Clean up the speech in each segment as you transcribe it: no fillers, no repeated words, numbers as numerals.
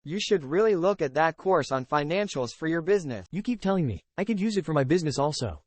You should really look at that course on financials for your business. You keep telling me. I could use it for my business also.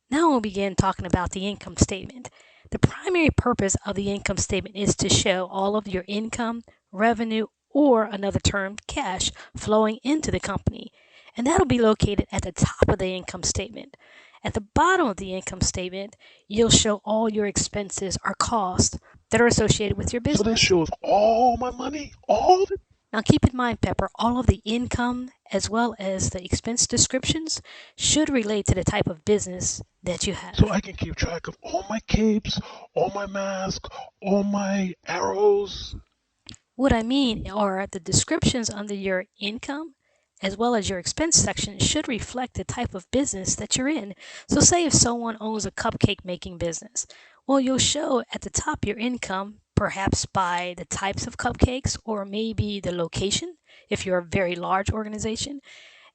Now we'll begin talking about the income statement. The primary purpose of the income statement is to show all of your income, revenue, or another term, cash, flowing into the company. And that'll be located at the top of the income statement. At the bottom of the income statement, you'll show all your expenses or costs that are associated with your So this business. shows all my money, all of it? Now keep in mind, Pepper, all of the income as well as the expense descriptions should relate to the type of business that you have. So I can keep track of all my capes, all my masks, all my arrows. What I mean are the descriptions under your income as well as your expense section should reflect the type of business that you're in. So say if someone owns a cupcake making business, well, you'll show at the top your income, perhaps by the types of cupcakes or maybe the location if you're a very large organization.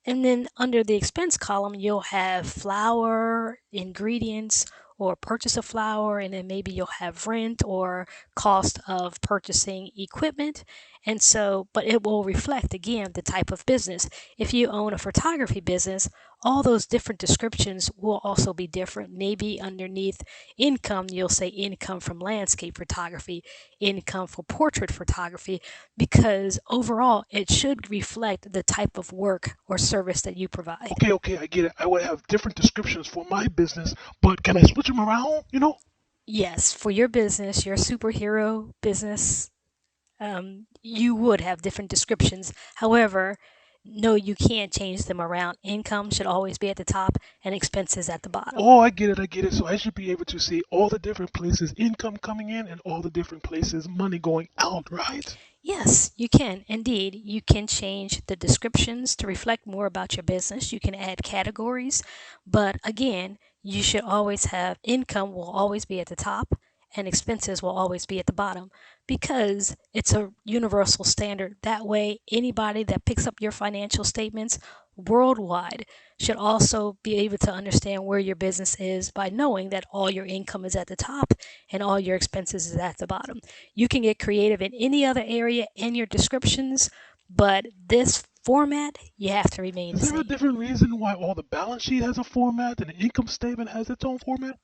And then under the expense column, you'll have flour, ingredients, or purchase of flour, and then maybe you'll have rent or cost of purchasing equipment. And so, but it will reflect again the type of business. If you own a photography business, all those different descriptions will also be different. Maybe underneath income, you'll say income from landscape photography, income for portrait photography, because overall it should reflect the type of work or service that you provide. Okay, I get it. I would have different descriptions for my business, but can I switch them around, Yes, for your business, your superhero business, you would have different descriptions. However, no, you can't change them around. Income should always be at the top and expenses at the bottom. Oh, I get it. So I should be able to see all the different places income coming in and all the different places money going out, right? Yes, you can. Indeed, you can change the descriptions to reflect more about your business. You can add categories, but again, you should always have income will always be at the top and expenses will always be at the bottom because it's a universal standard. That way, anybody that picks up your financial statements worldwide should also be able to understand where your business is by knowing that all your income is at the top and all your expenses is at the bottom. You can get creative in any other area in your descriptions, but this format, you have to remain the Is there a same. different reason why all the balance sheet has a format and the income statement has its own format?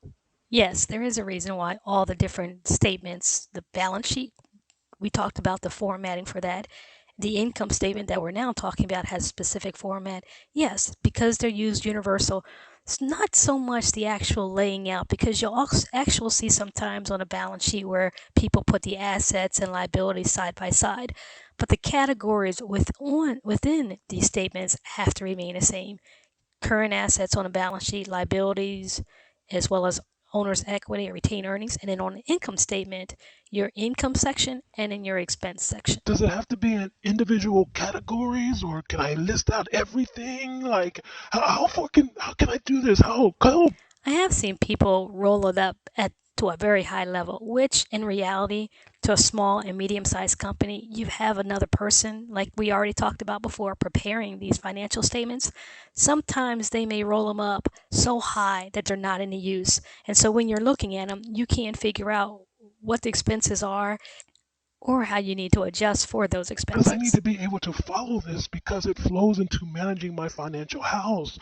Yes, there is a reason why all the different statements, the balance sheet, we talked about the formatting for that. The income statement that we're now talking about has specific format. Yes, because they're used universal. It's not so much the actual laying out because you'll actually see sometimes on a balance sheet where people put the assets and liabilities side by side, but the categories within these statements have to remain the same. Current assets on a balance sheet, liabilities, as well as owner's equity or retained earnings, and then on the income statement, your income section and in your expense section. Does it have to be in individual categories or can I list out everything? Like how can I do this? How? I have seen people roll it up to a very high level, which in reality, to a small and medium-sized company, you have another person, like we already talked about before, preparing these financial statements. Sometimes they may roll them up so high that they're not in use. And so when you're looking at them, you can't figure out what the expenses are or how you need to adjust for those Because I need expenses. to be able to follow this because it flows into managing my financial house.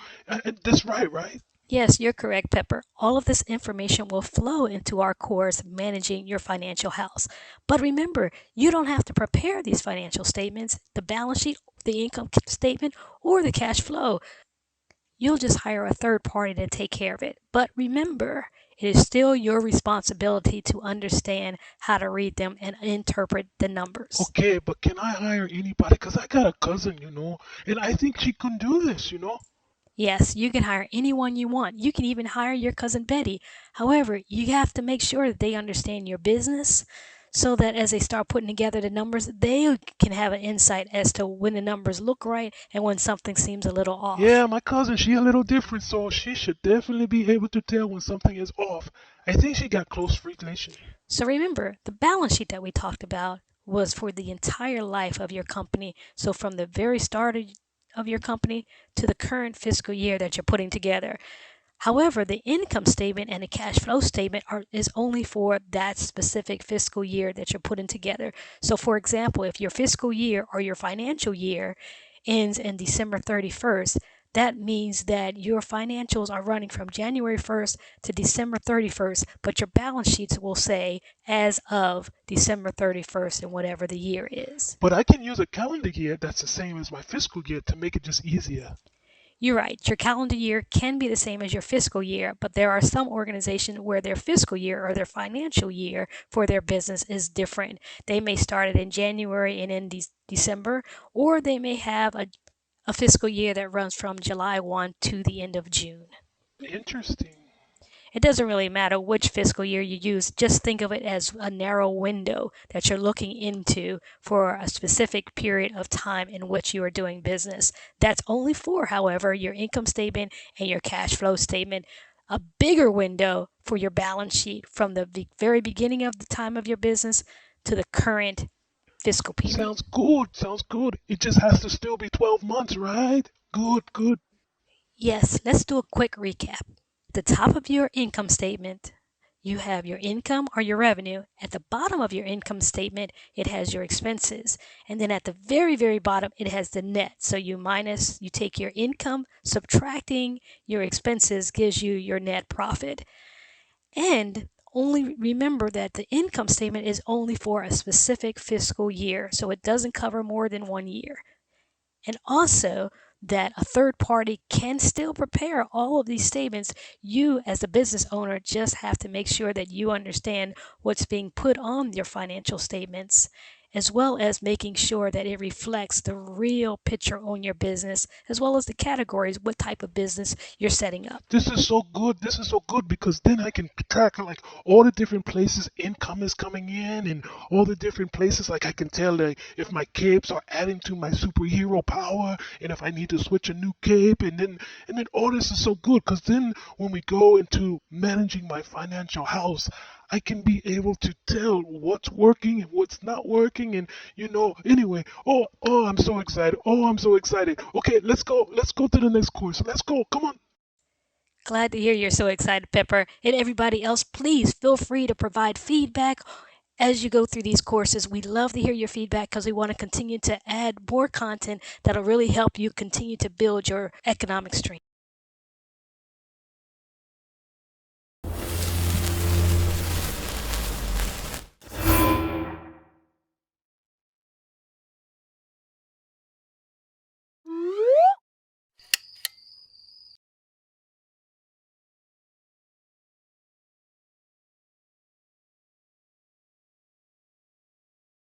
That's right, right? Yes, you're correct, Pepper. All of this information will flow into our course, Managing Your Financial House. But remember, you don't have to prepare these financial statements, the balance sheet, the income statement, or the cash flow. You'll just hire a third party to take care of it. But remember, it is still your responsibility to understand how to read them and interpret the numbers. Okay, but can I hire anybody? Because I got a cousin, and I think she can do this. Yes, you can hire anyone you want. You can even hire your cousin Betty. However, you have to make sure that they understand your business so that as they start putting together the numbers, they can have an insight as to when the numbers look right and when something seems a little off. Yeah, my cousin, she a little different, so she should definitely be able to tell when something is off. I think she got close relation. So remember, the balance sheet that we talked about was for the entire life of your company. So from the very start of your company to the current fiscal year that you're putting together. However, the income statement and the cash flow statement is only for that specific fiscal year that you're putting together. So for example, if your fiscal year or your financial year ends in December 31st, that means that your financials are running from January 1st to December 31st, but your balance sheets will say as of December 31st and whatever the year is. But I can use a calendar year that's the same as my fiscal year to make it just easier. You're right. Your calendar year can be the same as your fiscal year, but there are some organizations where their fiscal year or their financial year for their business is different. They may start it in January and end December, or they may have a fiscal year that runs from July 1 to the end of June. Interesting. It doesn't really matter which fiscal year you use. Just think of it as a narrow window that you're looking into for a specific period of time in which you are doing business. That's only for, however, your income statement and your cash flow statement. A bigger window for your balance sheet from the very beginning of the time of your business to the current fiscal period. Sounds good. Sounds good. It just has to still be 12 months, right? Good, good. Yes, let's do a quick recap. At the top of your income statement, you have your income or your revenue. At the bottom of your income statement, it has your expenses. And then at the very, very bottom, it has the net. So you take your income, subtracting your expenses gives you your net profit. And only remember that the income statement is only for a specific fiscal year. So it doesn't cover more than 1 year. And also that a third party can still prepare all of these statements. You, as a business owner, just have to make sure that you understand what's being put on your financial statements, as well as making sure that it reflects the real picture on your business, as well as the categories, what type of business you're setting up. This is so good. This is so good because then I can track like all the different places income is coming in and all the different places. Like I can tell like if my capes are adding to my superhero power and if I need to switch a new cape and then all this is so good because then when we go into managing my financial house, I can be able to tell what's working and what's not working and anyway. Oh, I'm so excited. Oh, I'm so excited. Okay, let's go. Let's go to the next course. Let's go. Come on. Glad to hear you're so excited, Pepper. And everybody else, please feel free to provide feedback as you go through these courses. We'd love to hear your feedback because we want to continue to add more content that'll really help you continue to build your economic stream.